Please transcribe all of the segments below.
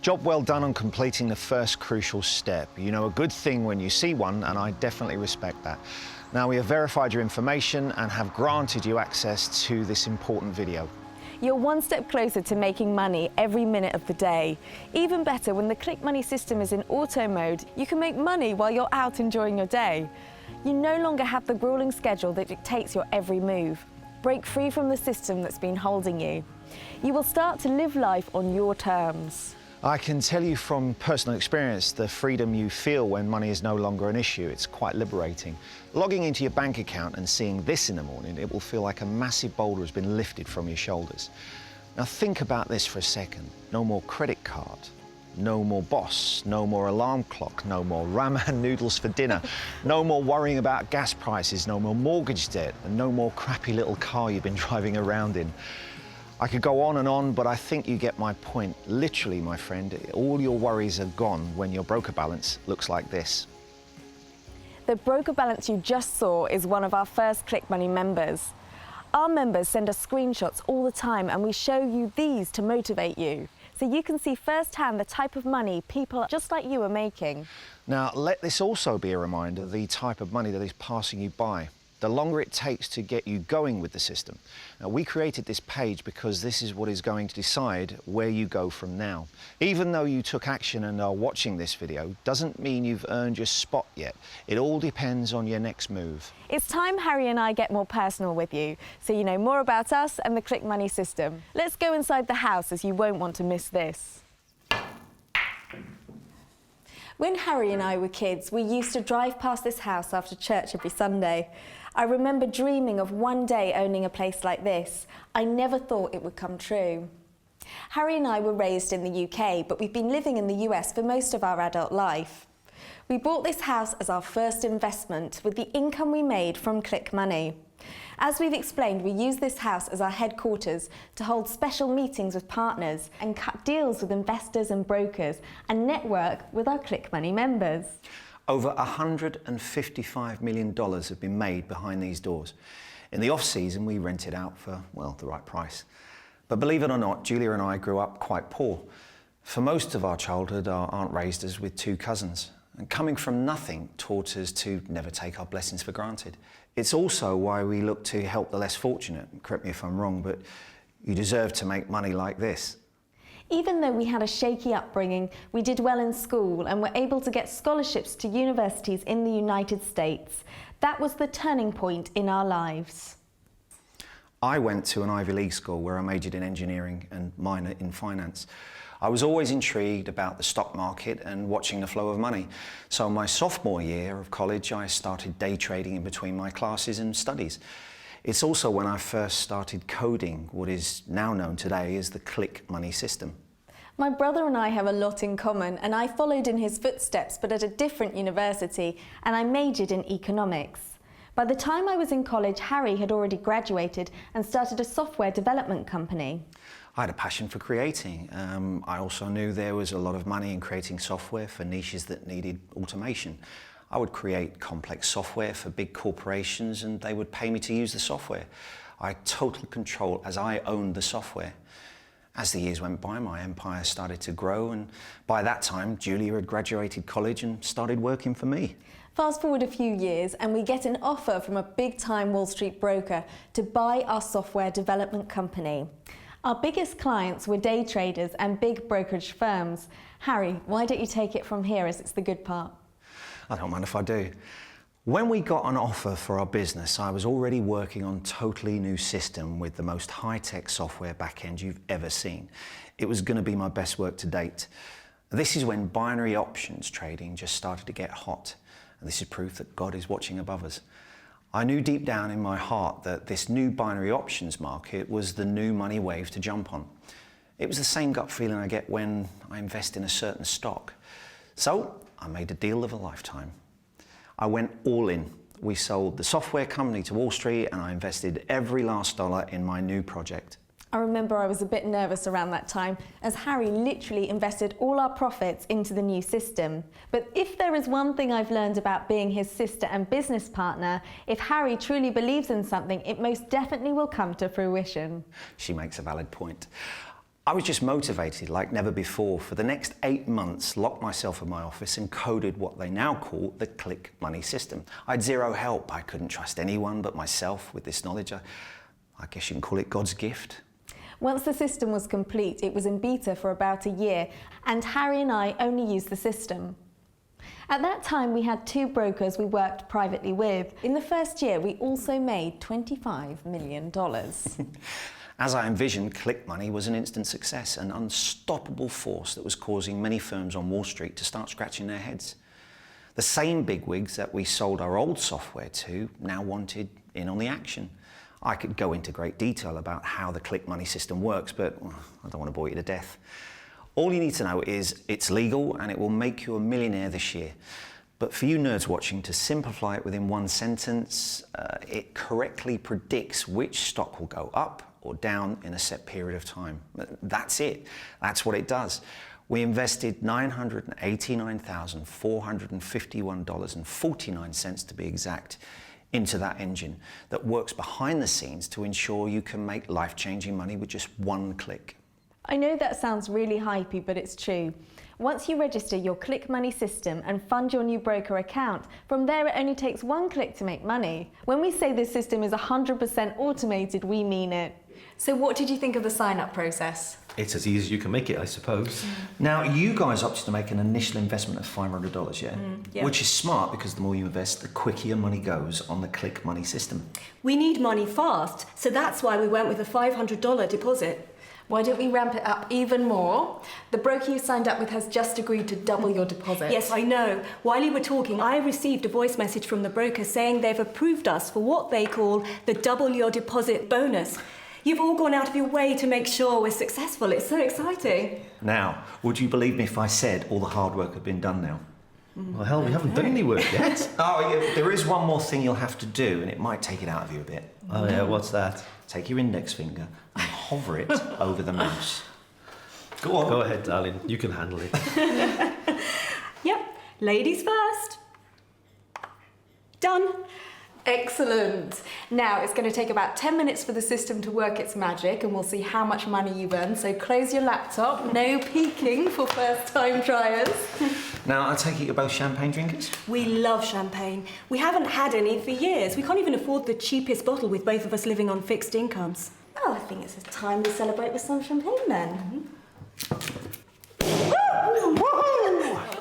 Job well done on completing the first crucial step. You know a good thing when you see one, and I definitely respect that. Now we have verified your information and have granted you access to this important video. You're one step closer to making money every minute of the day. Even better, when the Click Money system is in auto mode, you can make money while you're out enjoying your day. You no longer have the grueling schedule that dictates your every move. Break free from the system that's been holding you. You will start to live life on your terms. I can tell you from personal experience the freedom you feel when money is no longer an issue. It's quite liberating. Logging into your bank account and seeing this in the morning, it will feel like a massive boulder has been lifted from your shoulders. Now think about this for a second. No more credit card, no more boss, no more alarm clock, no more ramen noodles for dinner, no more worrying about gas prices, no more mortgage debt, and no more crappy little car you've been driving around in. I could go on, but I think you get my point. Literally, my friend, all your worries are gone when your broker balance looks like this. The broker balance you just saw is one of our first Click Money members. Our members send us screenshots all the time, and we show you these to motivate you, so you can see firsthand the type of money people just like you are making. Now, let this also be a reminder of the type of money that is passing you by. The longer it takes to get you going with the system. Now, we created this page because this is what is going to decide where you go from now. Even though you took action and are watching this video, doesn't mean you've earned your spot yet. It all depends on your next move. It's time Harry and I get more personal with you, so you know more about us and the Click Money system. Let's go inside the house, as you won't want to miss this. When Harry and I were kids, we used to drive past this house after church every Sunday. I remember dreaming of one day owning a place like this. I never thought it would come true. Harry and I were raised in the UK, but we've been living in the US for most of our adult life. We bought this house as our first investment with the income we made from Click Money. As we've explained, we use this house as our headquarters to hold special meetings with partners and cut deals with investors and brokers and network with our Click Money members. Over $155 million have been made behind these doors. In the off-season, we rent it out for, well, the right price. But believe it or not, Julia and I grew up quite poor. For most of our childhood, our aunt raised us with two cousins. And coming from nothing taught us to never take our blessings for granted. It's also why we look to help the less fortunate. Correct me if I'm wrong, but you deserve to make money like this. Even though we had a shaky upbringing, we did well in school and were able to get scholarships to universities in the United States. That was the turning point in our lives. I went to an Ivy League school where I majored in engineering and minored in finance. I was always intrigued about the stock market and watching the flow of money. So my sophomore year of college, I started day trading in between my classes and studies. It's also when I first started coding what is now known today as the Click Money system. My brother and I have a lot in common, and I followed in his footsteps, but at a different university, and I majored in economics. By the time I was in college, Harry had already graduated and started a software development company. I had a passion for creating. I also knew there was a lot of money in creating software for niches that needed automation. I would create complex software for big corporations and they would pay me to use the software. I had total control as I owned the software. As the years went by, my empire started to grow, and by that time, Julia had graduated college and started working for me. Fast forward a few years and we get an offer from a big-time Wall Street broker to buy our software development company. Our biggest clients were day traders and big brokerage firms. Harry, why don't you take it from here, as it's the good part? I don't mind if I do. When we got an offer for our business, I was already working on a totally new system with the most high-tech software backend you've ever seen. It was going to be my best work to date. This is when binary options trading just started to get hot. And this is proof that God is watching above us. I knew deep down in my heart that this new binary options market was the new money wave to jump on. It was the same gut feeling I get when I invest in a certain stock. So I made a deal of a lifetime. I went all in. We sold the software company to Wall Street and I invested every last dollar in my new project. I remember I was a bit nervous around that time, as Harry literally invested all our profits into the new system. But if there is one thing I've learned about being his sister and business partner, if Harry truly believes in something, it most definitely will come to fruition. She makes a valid point. I was just motivated like never before. For the next 8 months, locked myself in my office and coded what they now call the click money system. I had zero help. I couldn't trust anyone but myself with this knowledge. I guess you can call it God's gift. Once the system was complete, it was in beta for about a year, and Harry and I only used the system. At that time, we had 2 brokers we worked privately with. In the first year, we also made $25 million. As I envisioned, click money was an instant success, an unstoppable force that was causing many firms on Wall Street to start scratching their heads. The same bigwigs that we sold our old software to now wanted in on the action. I could go into great detail about how the click money system works, but I don't want to bore you to death. All you need to know is it's legal and it will make you a millionaire this year. But for you nerds watching, to simplify it within one sentence, it correctly predicts which stock will go up or down in a set period of time. That's it. That's what it does. We invested $989,451.49 to be exact into that engine that works behind the scenes to ensure you can make life-changing money with just one click. I know that sounds really hypey, but it's true. Once you register your Click Money system and fund your new broker account, from there it only takes 1 click to make money. When we say this system is 100% automated, we mean it. So what did you think of the sign-up process? It's as easy as you can make it, I suppose. Now, you guys opted to make an initial investment of $500, yeah? Yeah. Which is smart because the more you invest, the quicker your money goes on the Click Money system. We need money fast, so that's why we went with a $500 deposit. Why don't we ramp it up even more? The broker you signed up with has just agreed to double your deposit. Yes, I know. While you were talking, I received a voice message from the broker saying they've approved us for what they call the double your deposit bonus. You've all gone out of your way to make sure we're successful. It's so exciting. Now, would you believe me if I said all the hard work had been done now? Well, hell, we haven't done any work yet. Oh, yeah, there is one more thing you'll have to do, and it might take it out of you a bit. Oh yeah, what's that? Take your index finger and hover it over the mouse. Go on. Go ahead, darling. You can handle it. Yep, ladies first. Done. Excellent. Now it's going to take about 10 minutes for the system to work its magic, and we'll see how much money you've earned. So close your laptop, no peeking for first-time tryers. Now, I take it you're both champagne drinkers? We love champagne. We haven't had any for years. We can't even afford the cheapest bottle with both of us living on fixed incomes. Oh, I think it's time to celebrate with some champagne then.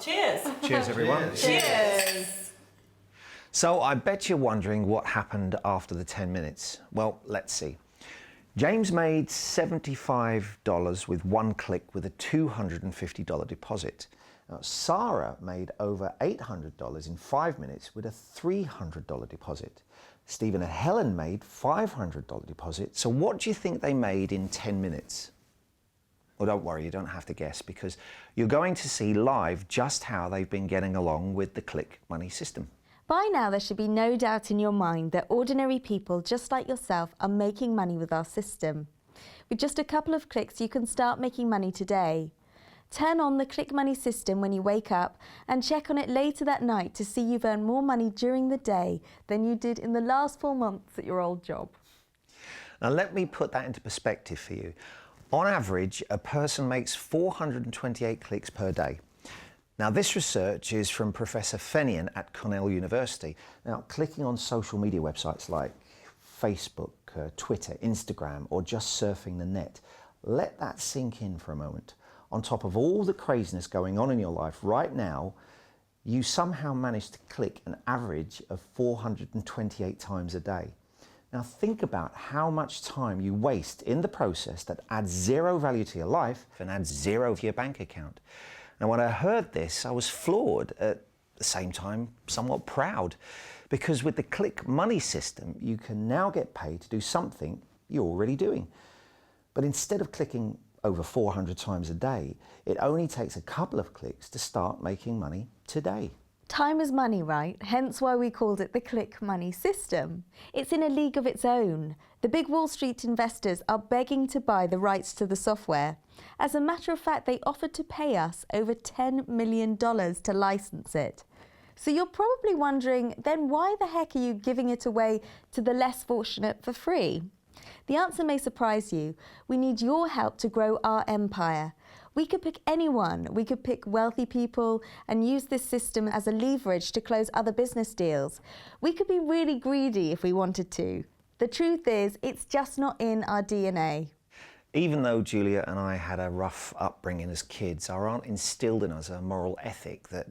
Cheers. Cheers, everyone. Cheers. So I bet you're wondering what happened after the 10 minutes. Well, let's see. James made $75 with 1 click with a $250 deposit. Now, Sarah made over $800 in 5 minutes with a $300 deposit. Stephen and Helen made $500 deposit. So what do you think they made in 10 minutes? Well, don't worry, you don't have to guess, because you're going to see live just how they've been getting along with the Click Money system. By now, there should be no doubt in your mind that ordinary people just like yourself are making money with our system. With just a couple of clicks, you can start making money today. Turn on the Click Money system when you wake up and check on it later that night to see you've earned more money during the day than you did in the last 4 months at your old job. Now, let me put that into perspective for you. On average, a person makes 428 clicks per day. Now, this research is from Professor Fenian at Cornell University. Now, clicking on social media websites like Facebook, Twitter, Instagram, or just surfing the net, let that sink in for a moment. On top of all the craziness going on in your life right now, you somehow manage to click an average of 428 times a day. Now, think about how much time you waste in the process that adds zero value to your life and adds zero to your bank account. Now, when I heard this, I was floored, at the same time somewhat proud, because with the Click Money system, you can now get paid to do something you're already doing. But instead of clicking over 400 times a day, it only takes a couple of clicks to start making money today. Time is money, right? Hence why we called it the Click Money system. It's in a league of its own. The big Wall Street investors are begging to buy the rights to the software. As a matter of fact, they offered to pay us over $10 million to license it. So you're probably wondering, then why the heck are you giving it away to the less fortunate for free? The answer may surprise you. We need your help to grow our empire. We could pick anyone. We could pick wealthy people and use this system as a leverage to close other business deals. We could be really greedy if we wanted to. The truth is, it's just not in our DNA. Even though Julia and I had a rough upbringing as kids, our aunt instilled in us a moral ethic that,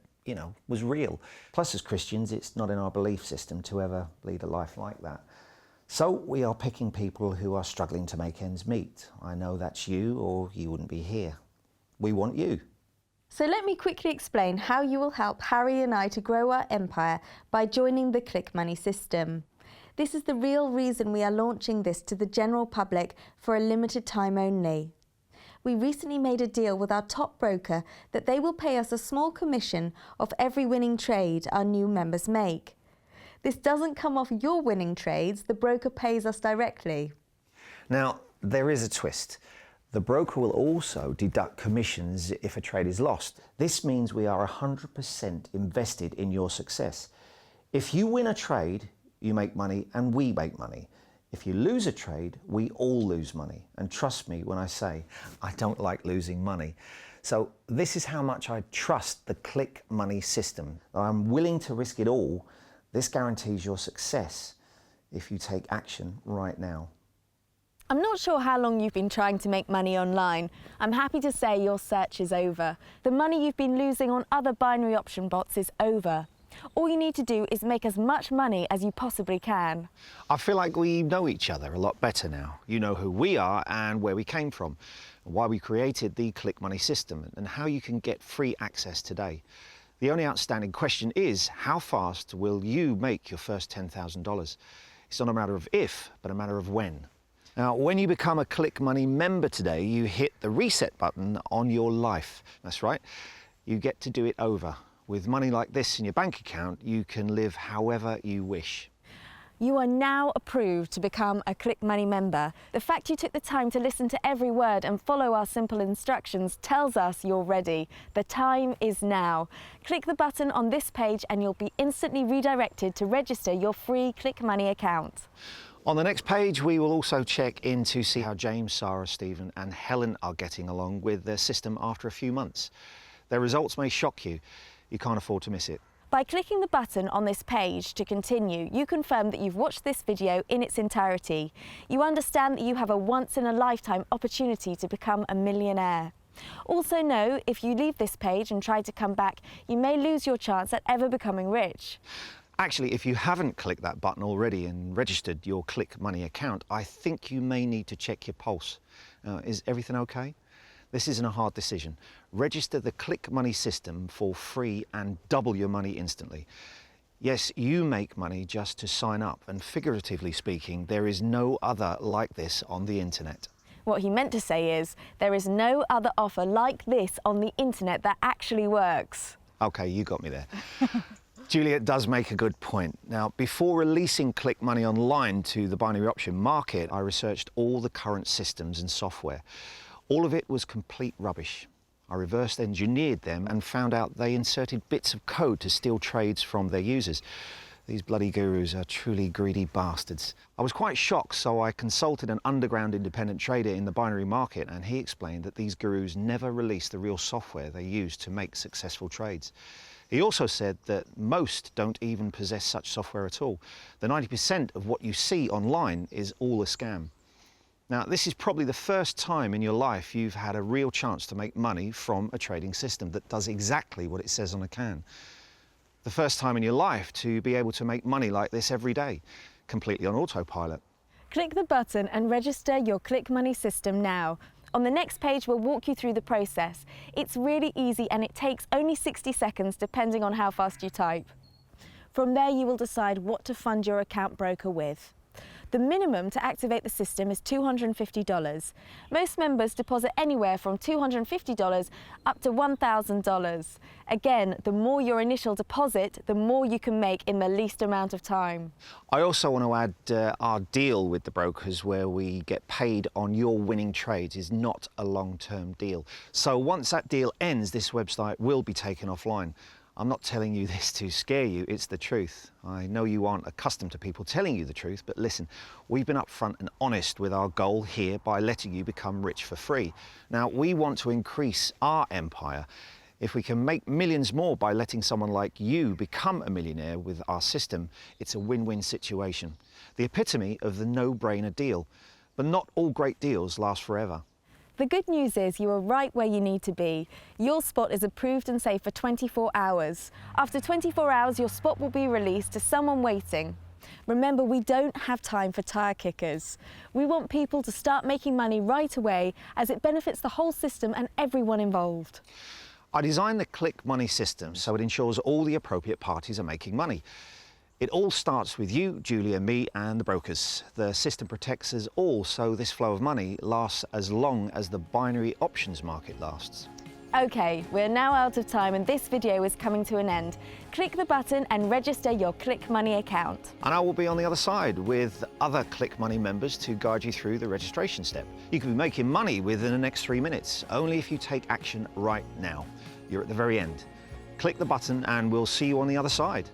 was real. Plus, as Christians, it's not in our belief system to ever lead a life like that. So we are picking people who are struggling to make ends meet. I know that's you, or you wouldn't be here. We want you. So let me quickly explain how you will help Harry and I to grow our empire by joining the Click Money system. This is the real reason we are launching this to the general public for a limited time only. We recently made a deal with our top broker that they will pay us a small commission of every winning trade our new members make. This doesn't come off your winning trades, the broker pays us directly. Now, there is a twist. The broker will also deduct commissions if a trade is lost. This means we are 100% invested in your success. If you win a trade, you make money and we make money. If you lose a trade, we all lose money. And trust me when I say, I don't like losing money. So this is how much I trust the Click Money system. I'm willing to risk it all. This guarantees your success if you take action right now. I'm not sure how long you've been trying to make money online. I'm happy to say your search is over. The money you've been losing on other binary option bots is over. All you need to do is make as much money as you possibly can. I feel like we know each other a lot better now. You know who we are and where we came from, why we created the Click Money system, and how you can get free access today. The only outstanding question is, how fast will you make your first $10,000? It's not a matter of if, but a matter of when. Now, when you become a Click Money member today, you hit the reset button on your life. That's right. You get to do it over. With money like this in your bank account, you can live however you wish. You are now approved to become a Click Money member. The fact you took the time to listen to every word and follow our simple instructions tells us you're ready. The time is now. Click the button on this page and you'll be instantly redirected to register your free Click Money account. On the next page, we will also check in to see how James, Sarah, Stephen and Helen are getting along with their system after a few months. Their results may shock you. You can't afford to miss it. By clicking the button on this page to continue, you confirm that you've watched this video in its entirety. You understand that you have a once-in-a-lifetime opportunity to become a millionaire. Also know, if you leave this page and try to come back, you may lose your chance at ever becoming rich. Actually, if you haven't clicked that button already and registered your Click Money account, I think you may need to check your pulse. Is everything okay? This isn't a hard decision. Register the Click Money system for free and double your money instantly. Yes, you make money just to sign up, and figuratively speaking, there is no other like this on the internet. What he meant to say is, there is no other offer like this on the internet that actually works. Okay, you got me there. Juliet does make a good point. Now, before releasing Click Money online to the binary option market, I researched all the current systems and software. All of it was complete rubbish. I reverse engineered them and found out they inserted bits of code to steal trades from their users. These bloody gurus are truly greedy bastards. I was quite shocked, so I consulted an underground independent trader in the binary market, and he explained that these gurus never release the real software they use to make successful trades. He also said that most don't even possess such software at all. The 90% of what you see online is all a scam. Now, this is probably the first time in your life you've had a real chance to make money from a trading system that does exactly what it says on a can. The first time in your life to be able to make money like this every day, completely on autopilot. Click the button and register your Click Money system now. On the next page, we'll walk you through the process. It's really easy and it takes only 60 seconds depending on how fast you type. From there, you will decide what to fund your account broker with. The minimum to activate the system is $250. Most members deposit anywhere from $250 up to $1,000. Again, the more your initial deposit, the more you can make in the least amount of time. I also want to add our deal with the brokers where we get paid on your winning trades is not a long-term deal. So once that deal ends, this website will be taken offline. I'm not telling you this to scare you, it's the truth. I know you aren't accustomed to people telling you the truth, but listen, we've been upfront and honest with our goal here by letting you become rich for free. Now, we want to increase our empire. If we can make millions more by letting someone like you become a millionaire with our system, it's a win-win situation. The epitome of the no-brainer deal. But not all great deals last forever. The good news is you are right where you need to be. Your spot is approved and safe for 24 hours. After 24 hours, your spot will be released to someone waiting. Remember, we don't have time for tire kickers. We want people to start making money right away as it benefits the whole system and everyone involved. I designed the Click Money system so it ensures all the appropriate parties are making money. It all starts with you, Julia, me and the brokers. The system protects us all so this flow of money lasts as long as the binary options market lasts. Okay, we're now out of time and this video is coming to an end. Click the button and register your Click Money account. And I will be on the other side with other Click Money members to guide you through the registration step. You can be making money within the next 3 minutes, only if you take action right now. You're at the very end. Click the button and we'll see you on the other side.